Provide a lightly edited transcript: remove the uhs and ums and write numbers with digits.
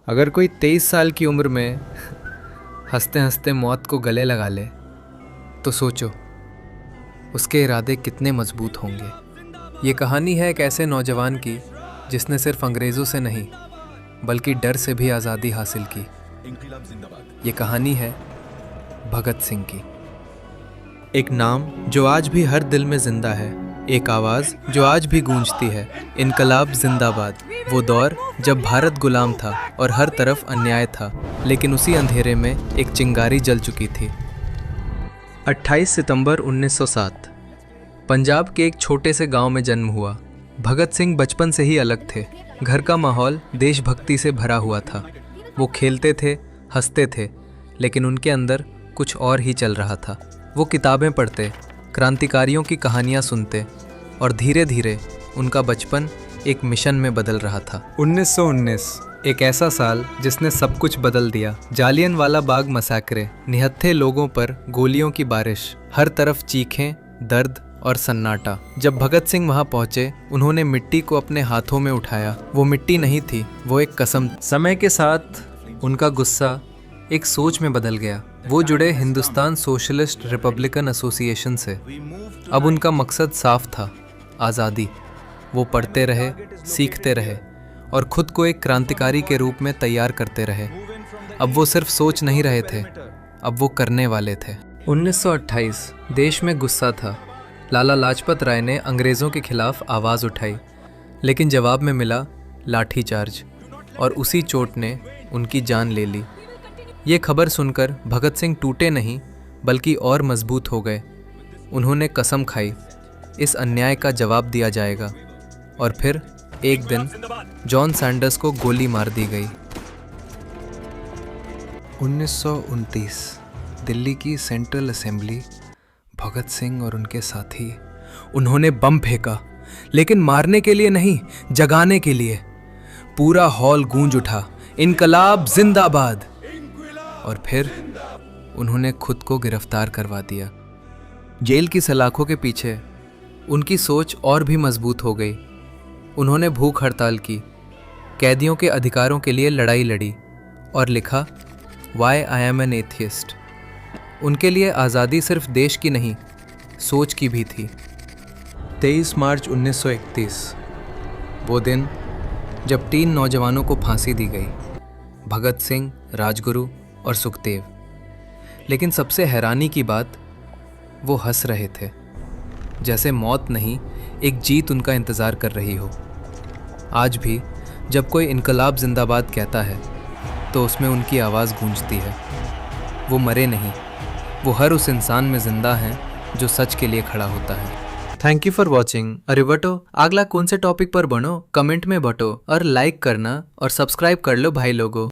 अगर कोई 23 साल की उम्र में हंसते हंसते मौत को गले लगा ले तो सोचो उसके इरादे कितने मजबूत होंगे। ये कहानी है एक ऐसे नौजवान की जिसने सिर्फ अंग्रेज़ों से नहीं बल्कि डर से भी आज़ादी हासिल की। ये कहानी है भगत सिंह की। एक नाम जो आज भी हर दिल में जिंदा है, एक आवाज़ जो आज भी गूंजती है, इनकलाब जिंदाबाद। वो दौर जब भारत गुलाम था और हर तरफ अन्याय था, लेकिन उसी अंधेरे में एक चिंगारी जल चुकी थी। 28 सितंबर 1907 पंजाब के एक छोटे से गांव में जन्म हुआ। भगत सिंह बचपन से ही अलग थे। घर का माहौल देशभक्ति से भरा हुआ था। वो खेलते थे, हंसते थे, लेकिन उनके अंदर कुछ और ही चल रहा था। वो किताबें पढ़ते, क्रांतिकारियों की कहानियाँ सुनते और धीरे धीरे उनका बचपन एक मिशन में बदल रहा था। 1919 एक ऐसा साल जिसने सब कुछ बदल दिया। जालियनवाला बाग मसाकरे, निहत्थे लोगों पर गोलियों की बारिश, हर तरफ चीखें, दर्द और सन्नाटा। जब भगत सिंह वहां पहुंचे, उन्होंने मिट्टी को अपने हाथों में उठाया। वो मिट्टी नहीं थी, वो एक कसम। समय के साथ उनका गुस्सा एक सोच में बदल गया। वो जुड़े हिंदुस्तान सोशलिस्ट रिपब्लिकन एसोसिएशन से। अब उनका मकसद साफ था, आज़ादी। वो पढ़ते रहे, सीखते रहे और खुद को एक क्रांतिकारी के रूप में तैयार करते रहे। अब वो सिर्फ सोच नहीं रहे थे, अब वो करने वाले थे। 1928 देश में गुस्सा था। लाला लाजपत राय ने अंग्रेज़ों के खिलाफ आवाज़ उठाई, लेकिन जवाब में मिला लाठीचार्ज, और उसी चोट ने उनकी जान ले ली। ये खबर सुनकर भगत सिंह टूटे नहीं बल्कि और मजबूत हो गए। उन्होंने कसम खाई, इस अन्याय का जवाब दिया जाएगा। और फिर एक दिन जॉन सैंडर्स को गोली मार दी गई। 1929 दिल्ली की सेंट्रल असेंबली। भगत सिंह और उनके साथी, उन्होंने बम फेंका, लेकिन मारने के लिए नहीं, जगाने के लिए। पूरा हॉल गूंज उठा, इनकलाब जिंदाबाद। और फिर उन्होंने खुद को गिरफ्तार करवा दिया। जेल की सलाखों के पीछे उनकी सोच और भी मजबूत हो गई। उन्होंने भूख हड़ताल की, कैदियों के अधिकारों के लिए लड़ाई लड़ी और लिखा why I am an atheist. उनके लिए आज़ादी सिर्फ देश की नहीं, सोच की भी थी। 23 मार्च 1931 वो दिन जब 3 नौजवानों को फांसी दी गई, भगत सिंह, राजगुरु और सुखदेव। लेकिन सबसे हैरानी की बात, वो हंस रहे थे, जैसे मौत नहीं, एक जीत उनका इंतज़ार कर रही हो। आज भी जब कोई इनकलाब जिंदाबाद कहता है तो उसमें उनकी आवाज़ गूंजती है। वो मरे नहीं, वो हर उस इंसान में जिंदा हैं जो सच के लिए खड़ा होता है। Thank you for watching. अरे बटो अगला कौन से टॉपिक पर बनो कमेंट में बटो और लाइक करना और सब्सक्राइब कर लो भाई लोगों।